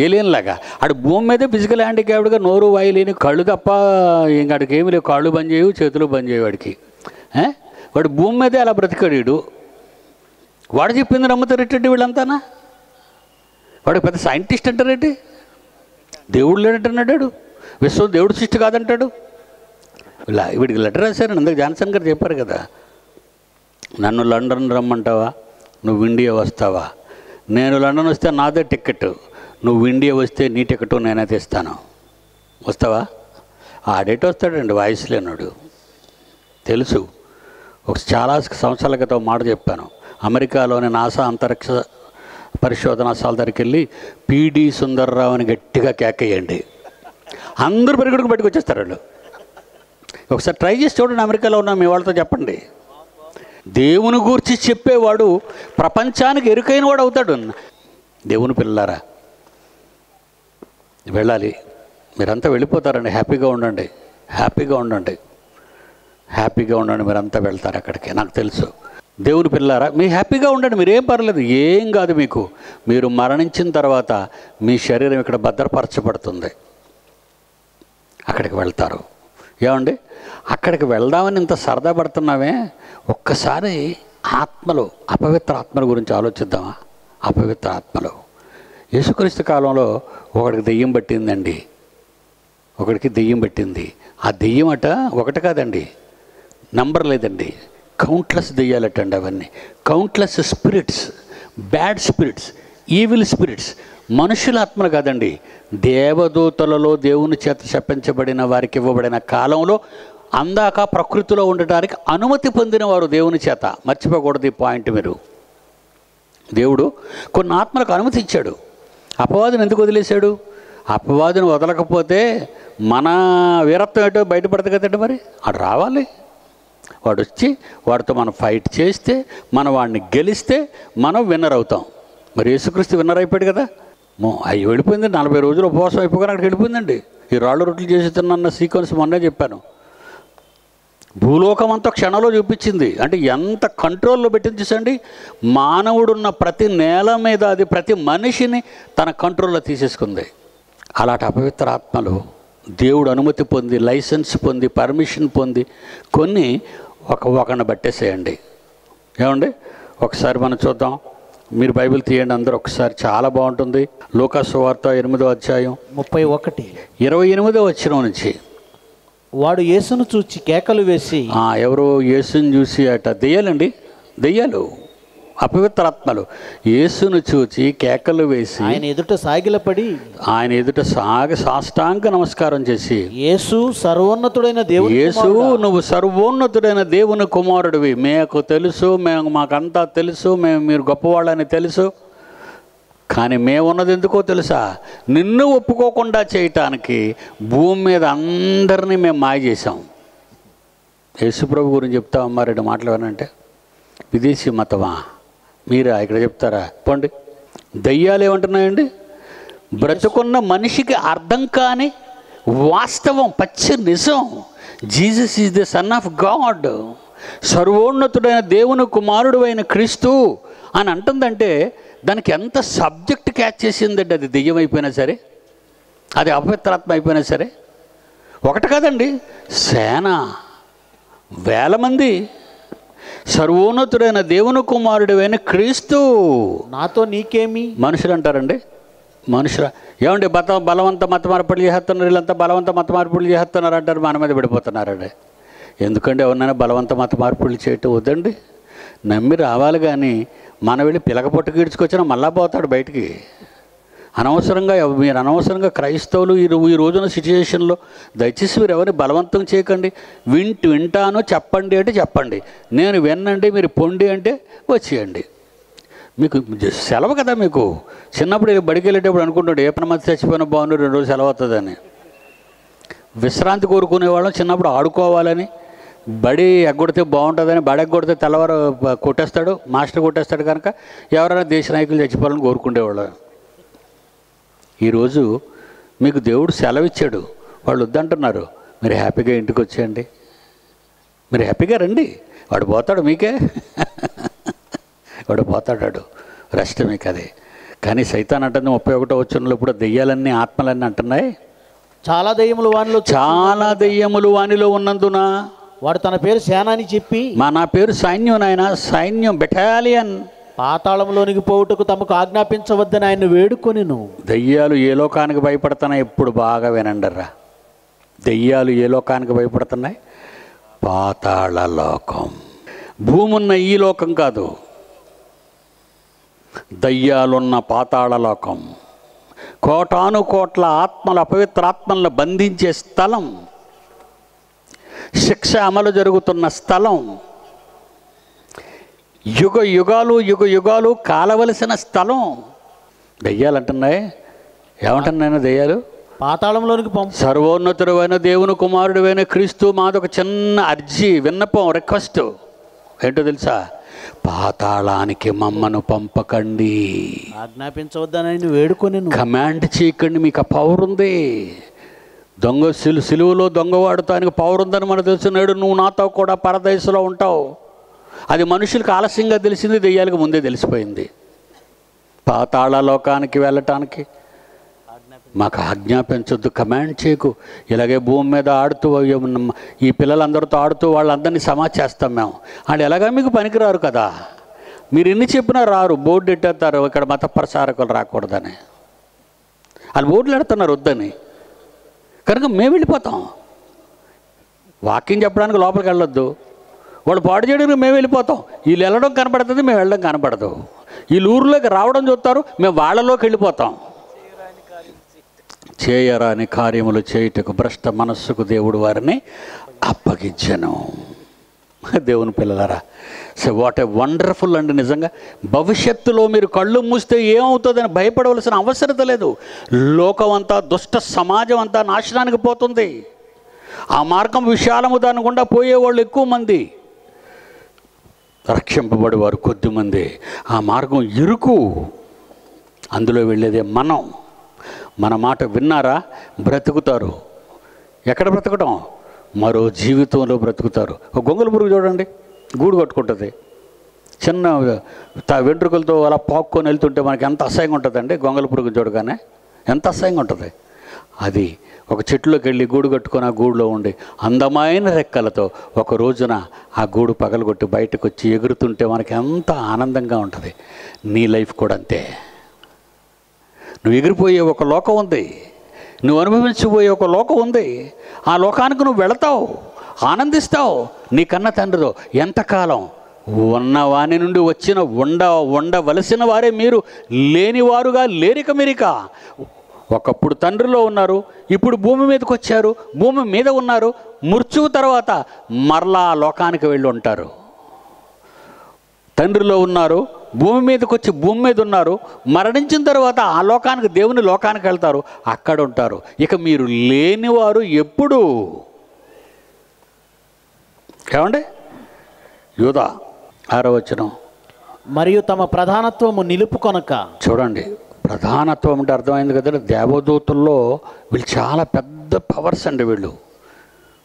Speaker 2: ఏలియన్లాగా. ఆడు భూమి మీదే ఫిజికల్ హ్యాండిక్యాప్డ్గా, నోరు వాయి లేని, కళ్ళు తప్ప ఇంకాడికి ఏమి లేవు, కాళ్ళు బంద్ చేయవు, చేతులు బంద్ చేయవు వాడికి. వాడు భూమి మీదే అలా బ్రతికాడు. వాడు చెప్పింది నమ్ముతారేటండి వీళ్ళంతానా? వాడు పెద్ద సైంటిస్ట్ అంటారేంటి? దేవుడు లేనట్టన్నాడు, విశ్వం దేవుడు సృష్టి కాదంటాడు. వీడికి లెటర్ రాశారు. అందుకు జాన్సన్ గారు చెప్పారు కదా, నన్ను లండన్ రమ్మంటావా, నువ్వు ఇండియా వస్తావా? నేను లండన్ వస్తే నాదే టికెట్,
Speaker 1: నువ్వు ఇండియా వస్తే నీ టికెట్ నేనే తెస్తాను, వస్తావా? ఆడేటి వస్తాడండి, వాయిస్ లేనాడు. తెలుసు. ఒక చాలా సంవత్సరాల క్రితం మాట చెప్పాను. అమెరికాలోని నాసా అంతరిక్ష పరిశోధనా స్థాల దగ్గరికి వెళ్ళి పిడి సుందర్రావు అని గట్టిగా కేకేయండి, అందరూ పరిగెడుకు బయటకు వచ్చేస్తారు వాళ్ళు. ఒకసారి ట్రై చేసి చూడండి, అమెరికాలో ఉన్న మీ వాళ్ళతో చెప్పండి. దేవుని గూర్చి చెప్పేవాడు ప్రపంచానికి ఎరుకైన వాడు అవుతాడు. దేవుని పిల్లలారా, వెళ్ళాలి. మీరంతా వెళ్ళిపోతారండి. హ్యాపీగా ఉండండి, హ్యాపీగా ఉండండి, హ్యాపీగా ఉండండి. మీరంతా వెళ్తారు అక్కడికి, నాకు తెలుసు. దేవుని పిల్లారా, మీ హ్యాపీగా ఉండండి, మీరేం పర్లేదు, ఏం కాదు మీకు. మీరు మరణించిన తర్వాత మీ శరీరం ఇక్కడ భద్రపరచబడుతుంది, అక్కడికి వెళ్తారు. ఏమండి, అక్కడికి వెళ్దామని ఇంత సరదా పడుతున్నామే, ఒక్కసారి ఆత్మలు, అపవిత్ర ఆత్మల గురించి ఆలోచిద్దామా? అపవిత్ర ఆత్మలు. యేసుక్రీస్తు కాలంలో ఒకడికి దెయ్యం పట్టిందండి, ఒకడికి దెయ్యం పట్టింది. ఆ దెయ్యం అట ఒకటి కాదండి, నంబర్ లేదండి, కౌంట్లెస్ దెయ్యాలటండి అవన్నీ. Countless spirits, bad spirits, evil spirits. మనుషుల ఆత్మలు కాదండి, దేవదూతలలో దేవుని చేత శపించబడిన వారికి ఇవ్వబడిన కాలంలో అందాక ప్రకృతిలో ఉండటానికి అనుమతి పొందిన వారు దేవుని చేత. మర్చిపోకూడదు ఈ పాయింట్ మీరు. దేవుడు కొన్ని ఆత్మలకు అనుమతి ఇచ్చాడు. అపవాదిని ఎందుకు వదిలేశాడు? అపవాదిని వదలకపోతే మన వీరత్వం ఏంటో బయటపడదు కదండి. మరి అటు రావాలి, వాడు వచ్చి వాడితో మనం ఫైట్ చేస్తే, మనం వాడిని గెలిస్తే మనం విన్నర్ అవుతాం. మరి యేసుక్రీస్తు విన్నర్ అయిపోయాడు కదా. అవి వెళ్ళిపోయిందండి, 40 రోజులు ఉపవాసం అయిపోగానే అక్కడికి వెళ్ళిపోయిందండి. ఈ రాళ్ళు రొట్టెలు చేసి తిన్న సీక్వెన్స్ మొన్నే చెప్పాను. భూలోకం అంతా క్షణంలో చూపించింది. అంటే ఎంత కంట్రోల్లో పెట్టింది చూసండి. మానవుడున్న ప్రతి నేల మీద అది ప్రతి మనిషిని తన కంట్రోల్లో తీసేసుకుంది. అలాంటి అపవిత్ర ఆత్మలు దేవుడు అనుమతి పొంది, లైసెన్స్ పొంది, పర్మిషన్ పొంది కొన్ని ఒకరిని బట్టేసేయండి. ఏమండి, ఒకసారి మనం చూద్దాం. మీరు బైబిల్ తీయండి అందరూ ఒకసారి, చాలా బాగుంటుంది. లూకాసు వార్త 8వ అధ్యాయం
Speaker 3: 31
Speaker 1: 28వ వచనం నుంచి.
Speaker 3: వాడు యేసును చూచి కేకలు వేసి,
Speaker 1: ఎవరు యేసుని చూసి అట? దెయ్యాలండి, దెయ్యాలు, అపవిత్రాత్మలు యేసును చూచి కేకలు వేసి
Speaker 3: ఆయన ఎదుట సాగిలపడి,
Speaker 1: ఆయన ఎదుట సాష్టాంగ నమస్కారం చేసి,
Speaker 3: యేసు సర్వోన్నతుడైన దేవుని
Speaker 1: యేసు నువ్వు సర్వోన్నతుడైన దేవుని కుమారుడివి, మీకు తెలుసు, మాకంతా తెలుసు, మీరు గొప్పవాళ్ళని తెలుసు, కానీ మేమున్నది ఎందుకో తెలుసా? నిన్ను ఒప్పుకోకుండా చేయటానికి భూమి మీద అందరినీ మేము మాయ చేసాం. యేసుప్రభు గురించి చెప్తామమ్మా 2 మాటలు ఏమనంటే, విదేశీ మతమా మీరా ఇక్కడ చెప్తారా? పోండి. దయ్యాలు ఏమంటున్నాయండి? బ్రతుకున్న మనిషికి అర్థం కాని వాస్తవం, పచ్చి నిజం. Jesus is the son of God, సర్వోన్నతుడైన దేవుని కుమారుడు అయిన క్రీస్తు అని అంటుందంటే దానికి ఎంత సబ్జెక్ట్ క్యాచ్ చేసిందండి. అది దెయ్యం అయిపోయినా సరే, అది అపవిత్రాత్మ అయిపోయినా సరే. ఒకటి కాదండి, సేన, వేల మంది. సర్వోన్నతుడైన దేవుని కుమారుడు అయిన క్రీస్తు,
Speaker 3: నాతో నీకేమి?
Speaker 1: మనుషులు అంటారండి, మనుషుల ఏమండి బలవంత మత మార్పులు చేస్తున్నారు, వీళ్ళంతా బలవంత మత మార్పులు చేస్తున్నారు అంటారు, మన మీద పడిపోతున్నారండి. ఎందుకంటే ఎవరినైనా బలవంత మత మార్పులు చేయటం వద్దండి. నమ్మి రావాలి, కానీ మనం వెళ్ళి పిలక పొట్టు గీడ్చుకొచ్చినా మళ్ళా పోతాడు బయటికి. మీరు అనవసరంగా క్రైస్తవులు ఈ రోజున సిచ్యుయేషన్లో దయచేసి మీరు ఎవరిని బలవంతం చేయకండి. వింటాను చెప్పండి అంటే చెప్పండి, నేను విన్నండి మీరు పొండి అంటే వచ్చేయండి. మీకు సెలవు కదా. మీకు చిన్నప్పుడు బడికి వెళ్ళేటప్పుడు అనుకుంటాడు ఏ పని మధ్య చచ్చిపోయిన బాగుండు 2 రోజులు సెలవు అవుతుందని. విశ్రాంతి కోరుకునేవాళ్ళం చిన్నప్పుడు, ఆడుకోవాలని. బడి ఎగ్గొడితే బాగుంటుందని, బడి ఎగ్గొడితే తెల్లవారు కొట్టేస్తాడు, మాస్టర్ కొట్టేస్తాడు కనుక ఎవరైనా దేశ నాయకులు చచ్చిపోవాలని కోరుకునేవాళ్ళు. ఈరోజు మీకు దేవుడు సెలవు ఇచ్చాడు, వాళ్ళు వద్దంటున్నారు, మీరు హ్యాపీగా ఇంటికి వచ్చేయండి, మీరు హ్యాపీగా రండి. వాడు పోతాడు మీకే, వాడు పోతాడు, రెస్ట్ మీకు అది. కానీ సైతాన్ అంటుంది 31వ వచనంలో ఇప్పుడు దెయ్యాలన్నీ ఆత్మలన్నీ అంటున్నాయి,
Speaker 3: చాలా దెయ్యములు వానిలో
Speaker 1: ఉన్నందున
Speaker 3: వాడు తన పేరు సేన అని చెప్పి,
Speaker 1: నా పేరు సైన్యం, నాయన సైన్యం, బెటాలియన్,
Speaker 3: పాతాళంలోనికి పోవుటకు తమకు ఆజ్ఞాపించవద్దని ఆయన వేడుకొనిను.
Speaker 1: దెయ్యాలు ఏ లోకానికి భయపడుతున్నాయి? ఇప్పుడు బాగా వినండిరా. దెయ్యాలు ఏ లోకానికి భయపడుతున్నాయి? పాతాళ లోకం. భూమి ఉన్న ఈ లోకం కాదు, దయ్యాలున్న పాతాళ లోకం. కోటాను కోట్ల ఆత్మలు, అపవిత్ర ఆత్మలను బంధించే స్థలం, శిక్ష అమలు జరుగుతున్న స్థలం, యుగ యుగాలు కాలవలసిన స్థలం. దెయ్యాలు అంటున్నాయి, ఏమంటున్నాయి దెయ్యాలు?
Speaker 3: పాతాళంలోనికి పంపు.
Speaker 1: సర్వోన్నతుడైన దేవుని కుమారుడువైన క్రీస్తు, మాదొక చిన్న అర్జీ, విన్నపం, రిక్వెస్ట్. ఏంటో తెలుసా? పాతాళానికి మమ్మను పంపకండి,
Speaker 3: ఆజ్ఞాపించవద్దని వేడుకొని
Speaker 1: కమాండ్ చేయకండి. మీకు ఆ పవర్ ఉంది. దొంగ సిలువలో దొంగవాడుతో ఆయనకు పవర్ ఉందని మనకు తెలుసున్నాడు. నువ్వు నాతో కూడా పరదేశంలో ఉంటావు. అది మనుషులకు ఆలస్యంగా తెలిసింది, దెయ్యాలకు ముందే తెలిసిపోయింది. పాతాళ లోకానికి వెళ్ళటానికి మాకు ఆజ్ఞాపించొద్దు, కమాండ్ చేయకు. ఇలాగే భూమి మీద ఆడుతూ ఈ పిల్లలందరితో ఆడుతూ వాళ్ళందరినీ సమాచేస్తాం మేము. వాళ్ళు ఎలాగా మీకు పనికిరారు కదా, మీరు ఎన్ని చెప్పినా రారు. బోర్డు ఎట్టేస్తారు, ఇక్కడ మత ప్రసారకులు రాకూడదని. వాళ్ళు బోర్డులు ఎడుతున్నారు వద్దని, కనుక మేము వెళ్ళిపోతాం. వాకింగ్ చెప్పడానికి లోపలికి వెళ్ళొద్దు, వాళ్ళు పాడు చేయడానికి మేము వెళ్ళిపోతాం. వీళ్ళు వెళ్ళడం కనపడుతుంది, మేము వెళ్ళడం కనపడదు. వీళ్ళు ఊరిలోకి రావడం చూస్తారు, మేము వాళ్ళలోకి వెళ్ళిపోతాం. చేయరాని కార్యములు చేయుటకు భ్రష్ట మనస్సుకు దేవుడు వారిని అప్పగించెను. దేవుని పిల్లలారా, సో వాట్ ఏ వండర్ఫుల్ అండి. నిజంగా భవిష్యత్తులో మీరు కళ్ళు మూస్తే ఏమవుతుందని భయపడవలసిన అవసరం లేదు. లోకం అంతా, దుష్ట సమాజం అంతా నాశనానికి పోతుంది. ఆ మార్గం విశాలము, దాని గుండా పోయేవాళ్ళు ఎక్కువ మంది, రక్షింపబడేవారు కొద్దిమంది. ఆ మార్గం ఇరుకు, అందులో వెళ్ళేదే మనం. మన మాట విన్నారా? బ్రతుకుతారు. ఎక్కడ బ్రతకటం? మరో జీవితంలో బ్రతుకుతారు. ఒక గొంగళి పురుగు చూడండి, గూడు కట్టుకుంటుంది. చిన్న వెంట్రుకలతో అలా పాక్కొని వెళ్తుంటే మనకి ఎంత అసహ్యంగా ఉంటుందండి. గొంగళి పురుగు చూడగానే ఎంత అసహ్యంగా ఉంటుంది. అది ఒక చెట్టులోకి వెళ్ళి గూడు కట్టుకొని ఆ గూడులో ఉండి అందమైన రెక్కలతో ఒక రోజున ఆ గూడు పగలగొట్టి బయటకు వచ్చి ఎగురుతుంటే మనకి ఎంత ఆనందంగా ఉంటుంది. నీ లైఫ్ కూడా అంతే. నువ్వు ఎగిరిపోయే ఒక లోకం ఉంది, నువ్వు అనుభవించబోయే ఒక లోకం ఉంది. ఆ లోకానికి నువ్వు వెళతావు, ఆనందిస్తావు. నీ కన్న తండ్రితో ఎంతకాలం ఉన్నవాని నుండి వచ్చిన ఉండవలసిన వారే మీరు, లేనివారుగా లేరిక మీరిక. ఒకప్పుడు తండ్రిలో ఉన్నారు, ఇప్పుడు భూమి మీదకి వచ్చారు, భూమి మీద ఉన్నారు. మృత్యువు తర్వాత మరలా ఆ లోకానికి వెళ్ళి ఉంటారు. తండ్రిలో ఉన్నారు, భూమి మీదకి వచ్చి భూమి మీద ఉన్నారు. మరణించిన తర్వాత ఆ లోకానికి, దేవుని లోకానికి వెళ్తారు, అక్కడ ఉంటారు. ఇక మీరు లేనివారు ఎప్పుడు? ఏమండి? యూదా 6వ వచనం.
Speaker 3: మరియు తమ ప్రధానత్వము నిలుపుకొనక. చూడండి,
Speaker 1: ప్రధానత్వం అంటే అర్థమైంది కదా. దేవదూతుల్లో వీళ్ళు చాలా పెద్ద పవర్స్ అండి వీళ్ళు.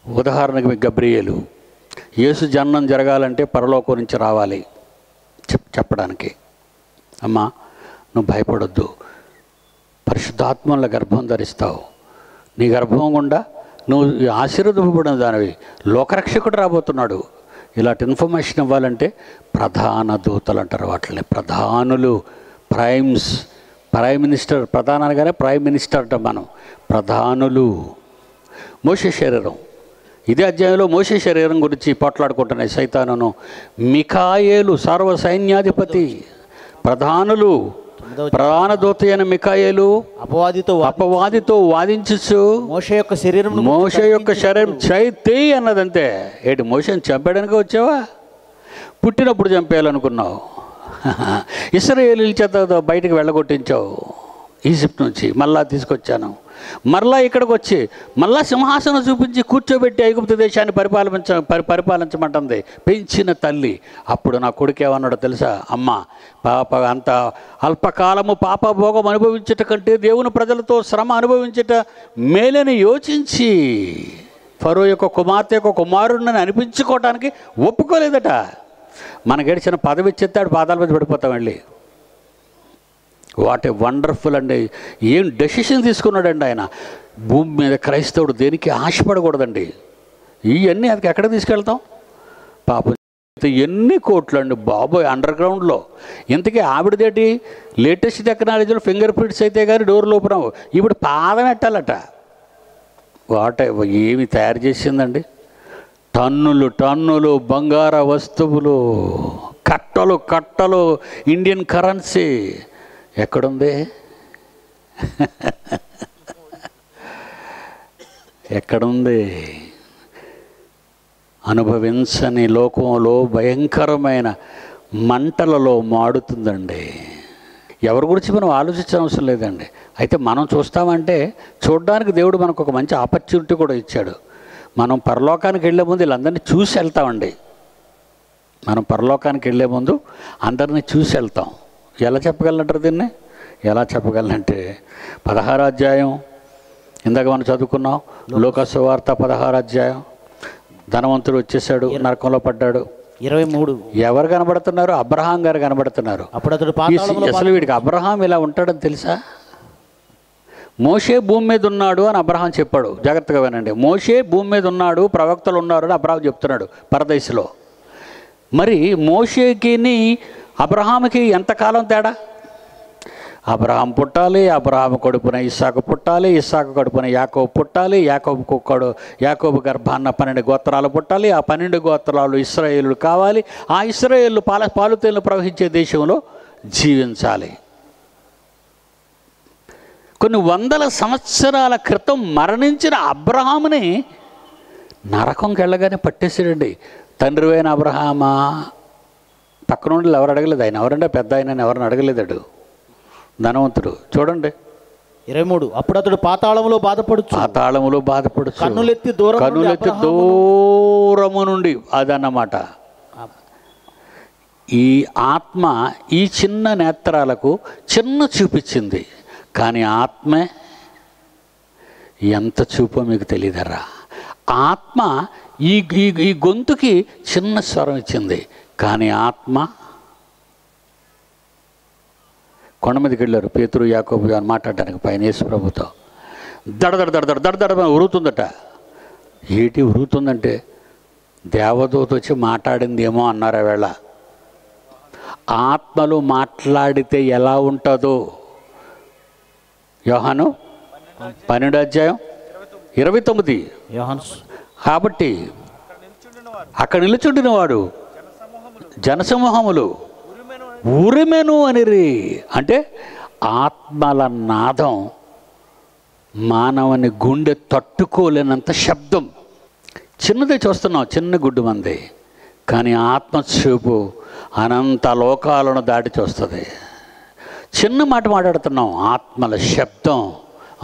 Speaker 1: ఉదాహరణకి మీకు గబ్రియేలు, యేసు జననం జరగాలంటే పరలోకం నుంచి రావాలి చెప్పడానికి. అమ్మా నువ్వు భయపడొద్దు, పరిశుద్ధాత్మల గర్భం ధరిస్తావు, నీ గర్భం గుండా నువ్వు ఆశీర్వదింపబడిన దానివి, లోకరక్షకుడు రాబోతున్నాడు. ఇలాంటి ఇన్ఫర్మేషన్ ఇవ్వాలంటే ప్రధాన దూతలు అంటారు వాటిని. ప్రధానులు, ప్రైమ్ మినిస్టర్. ప్రధాన అనగానే ప్రైమ్ మినిస్టర్ అంటాం మనం. ప్రధానులు. మోషే శరీరం, ఇదే అధ్యాయంలో మోషే శరీరం గురించి పోట్లాడుకుంటున్నాయి సైతానును. మికాయేలు సర్వ సైన్యాధిపతి. ప్రధానులు, ప్రధాన దూత అయిన మికాయేలు అపవాదితో వాదించు మోషే యొక్క శరీరం చైతే అన్నదంతే. ఏంటి మోషేని చంపడానికి వచ్చావా? పుట్టినప్పుడు చంపేయాలనుకున్నావు. ఇశ్రాయేలీయుల చేత బయటకు వెళ్ళగొట్టించావు ఈజిప్ట్ నుంచి, మళ్ళా తీసుకొచ్చాను. మరలా ఇక్కడికి వచ్చి మళ్ళా సింహాసనం చూపించి కూర్చోబెట్టి ఐగుప్తు దేశాన్ని పరిపాలించమంటుంది పెంచిన తల్లి. అప్పుడు నా కొడుకు ఏమన్నాడో తెలుసా? అమ్మ, పాప అంత అల్పకాలము పాపభోగం అనుభవించట కంటే దేవుని ప్రజలతో శ్రమ అనుభవించట మేలని యోచించి ఫరో యొక్క కుమార్తె యొక్క కుమారుడిని అనిపించుకోవటానికి ఒప్పుకోలేదట. మనకు గడిచిన పదవి ఇచ్చేస్తాడు, పాదాల మీద పడిపోతాం వెళ్ళి. వాట్ ఏ వండర్ఫుల్ అండి. ఏం డెసిషన్ తీసుకున్నాడండి ఆయన. భూమి మీద క్రైస్తవుడు దేనికి ఆశపడకూడదండి. ఇవన్నీ అది ఎక్కడ తీసుకెళ్తాం? పాపం ఎన్ని కోట్లు అండి బాబోయ్ అండర్ గ్రౌండ్లో. ఇంతకీ ఆవిడదేటి లేటెస్ట్ టెక్నాలజీలో ఫింగర్ ప్రింట్స్ అయితే కానీ డోర్లు ఓపెన్ అవ్వవు. ఇప్పుడు పాదం పెట్టాలట. వాట్ ఏమి తయారు చేసిందండి? టన్నులు టన్నులు బంగార వస్తువులు, కట్టలు కట్టలు ఇండియన్ కరెన్సీ. ఎక్కడుంది? ఎక్కడుంది? అనుభవించని లోకంలో భయంకరమైన మంటలలో మాడుతుందండి. ఎవరి గురించి మనం ఆలోచించిన అవసరం లేదండి. అయితే మనం చూస్తామంటే చూడడానికి దేవుడు మనకు ఒక మంచి ఆపర్చునిటీ కూడా ఇచ్చాడు. మనం పరలోకానికి వెళ్ళే ముందు వీళ్ళందరినీ చూసి వెళ్తామండి. మనం పరలోకానికి వెళ్ళే ముందు అందరినీ చూసి వెళ్తాం. ఎలా చెప్పగలనంటారు దీన్ని? ఎలా చెప్పగలనంటే 16వ అధ్యాయం ఇందాక మనం చదువుకున్నాం, లూకా సువార్త 16వ అధ్యాయం. ధనవంతుడు వచ్చేసాడు, నరకంలో పడ్డాడు.
Speaker 3: 23
Speaker 1: ఎవరు కనబడుతున్నారు? అబ్రహాం గారు కనబడుతున్నారు.
Speaker 3: అప్పుడు అతడు పాతాళములో
Speaker 1: అసలు వీడికి అబ్రహాం ఇలా ఉంటాడని తెలుసా? మోషే భూమి మీద ఉన్నాడు అని అబ్రహాం చెప్పాడు. జాగ్రత్తగా వినండి. మోషే భూమి మీద ఉన్నాడు, ప్రవక్తలు ఉన్నారు అని అబ్రహాం చెప్తున్నాడు పరదేశంలో. మరి మోషేకి అబ్రహాంకి ఎంతకాలం తేడా? అబ్రహాం పుట్టాలి, అబ్రహాం కడుపున ఇస్సాకు పుట్టాలి, ఇస్సాకు కడుపున యాకోబు పుట్టాలి, యాకోబు గర్భాన్న 12 గోత్రాలు పుట్టాలి, ఆ 12 గోత్రాలు ఇశ్రాయేలు కావాలి, ఆ ఇశ్రాయేలు పాలుతేలు ప్రవహించే దేశంలో జీవించాలి. కొన్ని వందల సంవత్సరాల క్రితం మరణించిన అబ్రహాముని నరకంకి వెళ్ళగానే పట్టేసాడండి. తండ్రివైన అబ్రహామా? పక్కన ఉండి ఎవరు అడగలేదు. ఆయన ఎవరంటే పెద్ద ఆయన ఎవరిని అడగలేదాడు, ధనవంతుడు. చూడండి
Speaker 3: 23 అప్పుడు అతడు పాతాళములో బాధపడుచు కన్నులెత్తి
Speaker 1: దూరము నుండి అదన్నమాట. ఈ ఆత్మ ఈ చిన్న నేత్రాలకు చిన్న చూపించింది, కానీ ఆత్మే ఎంత చూపో మీకు తెలియదరా. ఆత్మ ఈ గొంతుకి చిన్న స్వరం ఇచ్చింది, కానీ ఆత్మ కొండ మీదకి వెళ్ళారు పేతురు యాకోబు అని మాట్లాడడానికి పైన యేసు ప్రభుతో. దడదడ ఉరుగుతుందట. ఏటి ఉరుగుతుందంటే దేవదూత వచ్చి మాట్లాడిందేమో అన్నారు. వేళ ఆత్మలు మాట్లాడితే ఎలా ఉంటుందో యోహాను 12వ అధ్యాయం 29. కాబట్టి అక్కడ నిలుచుండిన వాడు జనసమూహములు ఉరిమెను అనిరి. అంటే ఆత్మల నాదం మానవుని గుండె తట్టుకోలేనంత శబ్దం. చిన్నదే చూస్తున్నాం, చిన్న గుడ్డు మంది, కానీ ఆత్మ చూపు అనంత లోకాలను దాటి చూస్తుంది. చిన్న మాట మాట్లాడుతున్నాం, ఆత్మల శబ్దం,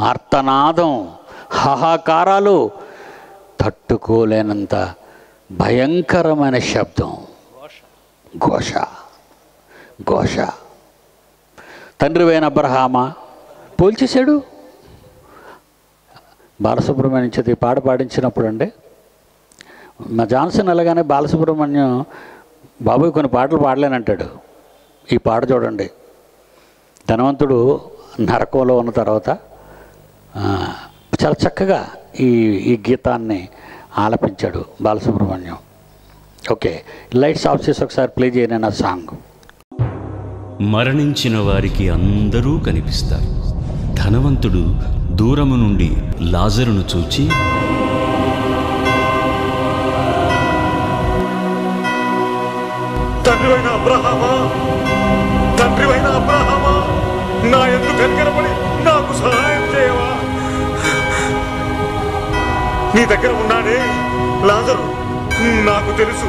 Speaker 1: ఆర్తనాదం, హాహాకారాలు తట్టుకోలేనంత భయంకరమైన శబ్దం, ఘోష. తండ్రివైన అబ్రహామా పోల్చేశాడు. బాలసుబ్రహ్మణ్యం చేతి పాట పాడించినప్పుడు అండి, మా జాన్సన్ అలాగానే బాలసుబ్రహ్మణ్యం బాబోయ్ కొన్ని పాటలు పాడలేనంటాడు. ఈ పాట చూడండి. ధనవంతుడు నరకంలో ఉన్న తర్వాత చాలా చక్కగా ఈ గీతాన్ని ఆలపించాడు బాలసుబ్రహ్మణ్యం. ఓకే, లైట్స్ ఆఫ్ చేసి ఒకసారి ప్లే చేయను నా సాంగ్.
Speaker 4: మరణించిన వారికి అందరూ కనిపిస్తారు. ధనవంతుడు దూరము నుండి లాజరును చూచి,
Speaker 5: తండ్రివైన అబ్రహామా, నా యందు కనికరపడి నాకు సహాయం చేయవా? నీ దగ్గర ఉన్నాడే లాజరు, నాకు తెలుసు.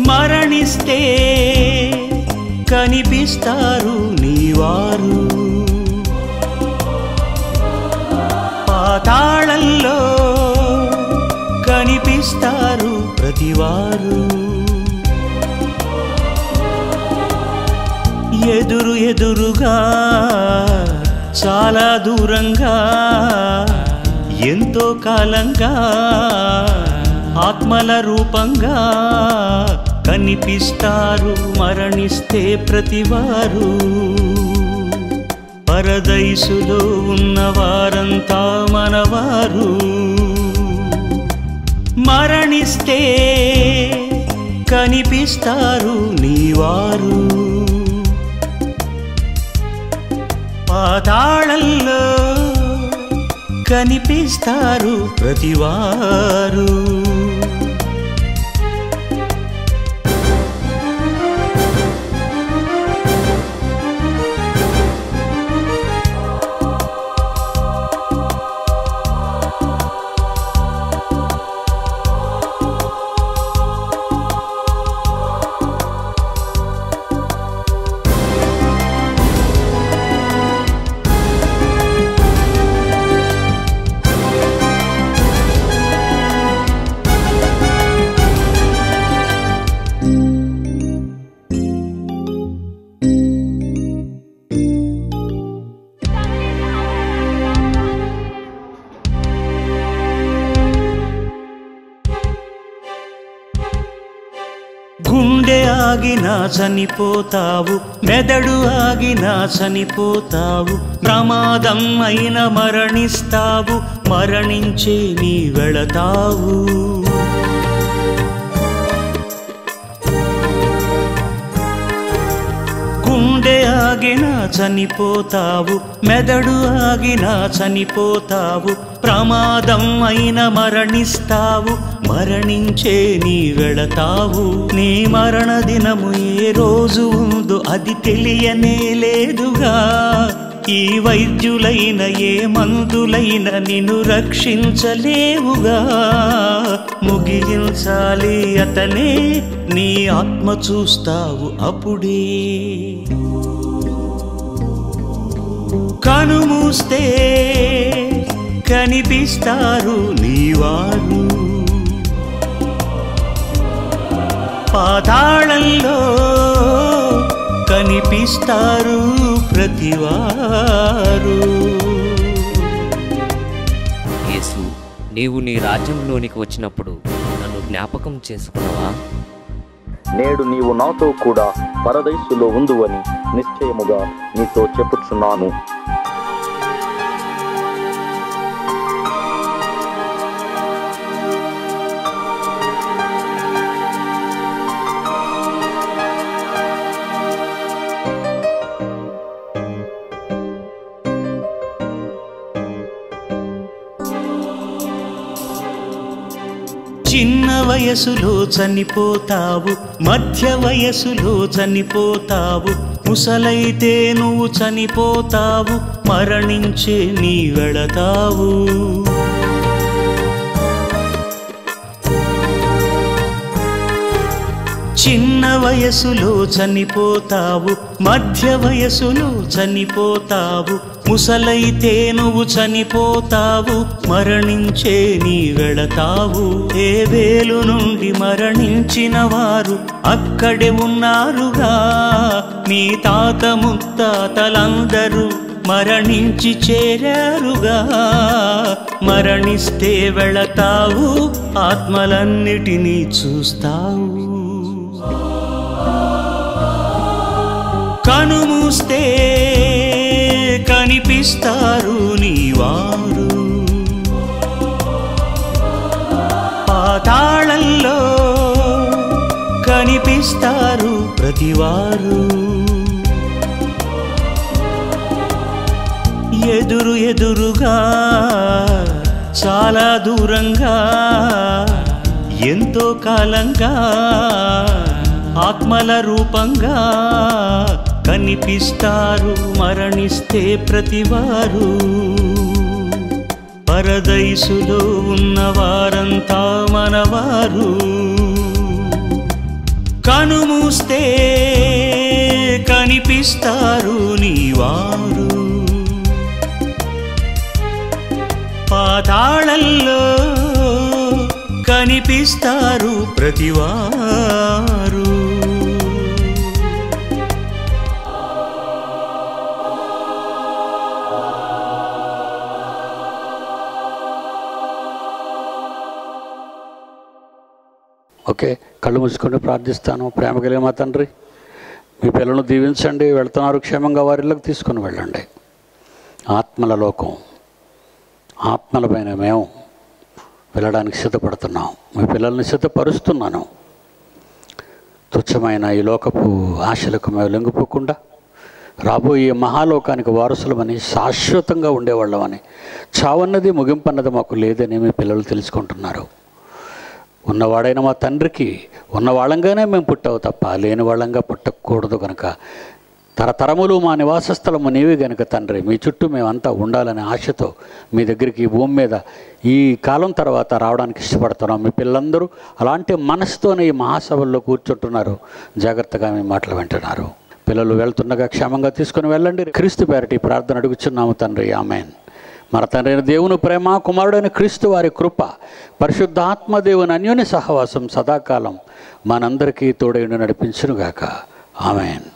Speaker 4: మరణిస్తే కనిపిస్తారు నీవారు, పాతాళంలో కనిపిస్తారు ప్రతివారు. ఎదురుగా చాలా దూరంగా ఎంతో కాలంగా ఆత్మల రూపంగా కనిపిస్తారు మరణిస్తే ప్రతివారు. పరదైసులో ఉన్నవారంతా మనవారు. మరణిస్తే కనిపిస్తారు నీవారు, పాతాళంలో కనిపిస్తారు ప్రతివారు. గుండె ఆగినా చనిపోతావు, మెదడు ఆగినా చనిపోతావు, ప్రమాదం అయిన మరణిస్తావు, మరణించే నీ వెళతావు. గుండె ఆగినా చనిపోతావు, మెదడు ఆగినా చనిపోతావు, ప్రమాదం అయిన మరణిస్తావు, మరణించే నీ వెళతావు. నీ మరణ దినము ఏ రోజు ఉందో అది తెలియనే లేదుగా. ఈ వైద్యులైన ఏ మందులైన నిన్ను రక్షించలేవుగా. ముగించాలి అతనే, నీ ఆత్మ చూస్తావు అప్పుడే. కనుమూస్తే కనిపిస్తారు నీవారు, పాతాళంలో కనిపిస్తారు ప్రతివారు.
Speaker 6: యేసు, నీవు నీ రాజ్యంలోనికి వచ్చినప్పుడు నన్ను జ్ఞాపకం చేసుకున్నావా?
Speaker 7: నేడు నీవు నాతో కూడా పరదైసులో ఉందువని నిశ్చయముగా నీతో చెప్పుచున్నాను.
Speaker 4: చిన్న వయసులో చనిపోతావు, మధ్య వయసులో చనిపోతావు, ముసలైతే నువ్వు చనిపోతావు, మరణించే నీ వెళతావు. చిన్న వయసులో చనిపోతావు, మధ్య వయసులో చనిపోతావు, ముసలైతే నువ్వు చనిపోతావు, మరణించే నీ వెళతావు. ఏ వేలు నుండి మరణించిన వారు అక్కడే ఉన్నారుగా. మీ తాత ముత్తాతలందరూ మరణించి చేరారుగా. మరణిస్తే వెళతావు, ఆత్మలన్నిటినీ చూస్తావు. కనుమూస్తే కనిపిస్తారు నీవారు, పాతాళంలో కనిపిస్తారు ప్రతివారు. ఎదురు ఎదురుగా చాలా దూరంగా ఎంతో కాలంగా ఆత్మల రూపంగా కనిపిస్తారు మరణిస్తే ప్రతివారు. పరదైసులో ఉన్నవారంతా మనవారు. కనుమూస్తే కనిపిస్తారు నీవారు, పాతాళంలో కనిపిస్తారు ప్రతివారు.
Speaker 1: ఓకే, కళ్ళు మూసుకొని ప్రార్థిస్తాను. ప్రేమ కలిగిన మా తండ్రి, మీ పిల్లలను దీవించండి. వెళ్తున్నారు క్షేమంగా వారిలోకి తీసుకొని వెళ్ళండి. ఆత్మల లోకం, ఆత్మలపైన మేము వెళ్ళడానికి సిద్ధపడుతున్నాం. మీ పిల్లల్ని సిద్ధపరుస్తున్నాను. తుచ్చమైన ఈ లోకపు ఆశలకు మేము లొంగిపోకుండా రాబోయే మహాలోకానికి వారసులమని, శాశ్వతంగా ఉండేవాళ్ళమని, చావన్నది ముగింపన్నది మాకు లేదని మీ పిల్లలు తెలుసుకుంటున్నారు. ఉన్నవాడైన మా తండ్రికి ఉన్నవాళ్ళంగానే మేము పుట్టావు తప్ప లేని వాళ్ళంగా పుట్టకూడదు కనుక తరతరములు మా నివాస స్థలము నీవే గనుక తండ్రి, మీ చుట్టూ మేమంతా ఉండాలనే ఆశతో మీ దగ్గరికి ఈ భూమి మీద ఈ కాలం తర్వాత రావడానికి ఇష్టపడుతున్నాం. మీ పిల్లలందరూ అలాంటి మనసుతోనే ఈ మహాసభల్లో కూర్చుంటున్నారు, జాగ్రత్తగా మీ మాటలు వింటున్నారు. పిల్లలు వెళ్తుండగా క్షేమంగా తీసుకుని వెళ్ళండి. క్రీస్తు పేరటి ప్రార్థన అడుగుచున్నాము తండ్రి, ఆమెన్. మన తండ్రి అయిన దేవుని ప్రేమ, కుమారుడైన క్రీస్తు వారి కృప, పరిశుద్ధాత్మ దేవుని అన్యోన్య సహవాసం సదాకాలం మనందరికీ తోడైండి నడిపించునుగాక. ఆమెన్.